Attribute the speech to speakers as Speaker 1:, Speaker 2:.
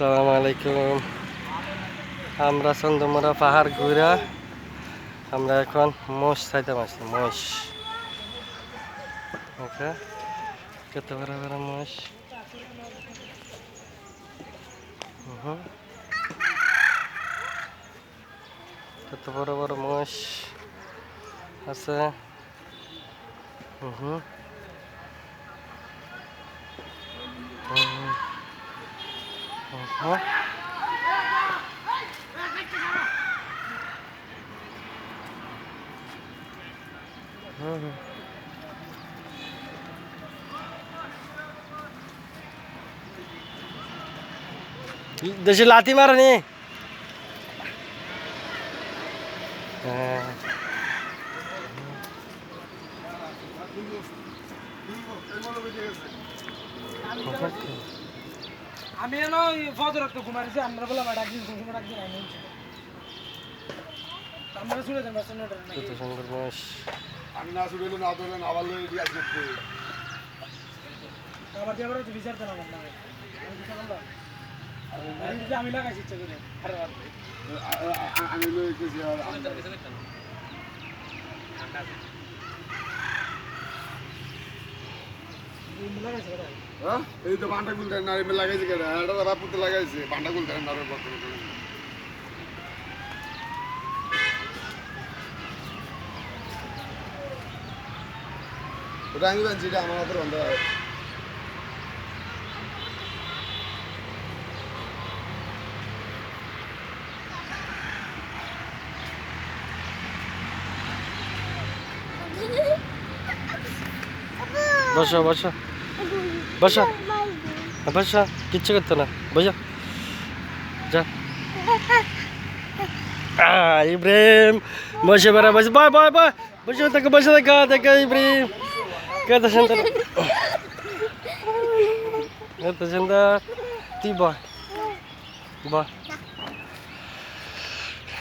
Speaker 1: আসসালামু আলাইকুম। আমরা চন্দ্রমোড়া পাহাড় ঘুরা আমরা এখন মোষ চাইতে আসছি। মোষ ওকে, কত বড় বড় মোষ। কত বড় বড় মোষ আছে। দেশে লাথি মারেনি।
Speaker 2: আমি এলো ফজর তো ঘুমাইছি আমরা বলে ডাক দিন ঘুমা ডাক দিন আমি আমরা শুনে দেন বাসনটা
Speaker 1: কত সুন্দর মোষ।
Speaker 3: আমি না শুরু না ধরলেন আবার লই দিয়ে আসবে
Speaker 2: আবার দিয়ে তো বিচার দেন আমার না আমি লাগাইছি ইচ্ছা করে
Speaker 3: আমি লই গেছি আর এই তো বান্ডা গুলতে না রে লাগাইছে কেডা এটা তো বাপুতে লাগাইছে বান্ডা গুলতে না রে বর্তমানে ওটা আমি জানছি এটা আমার হাতের বান্ডা
Speaker 1: বসো বসো বসো বসো, কিচ্ছু করতো না, বসো যা। ইব্রাহিম বসে বেড়া বসে বয় বয় বয় বসে থাকে দেখে ইব্রাহিম কত সুন্দর কত সুন্দর। তুই বয় বয়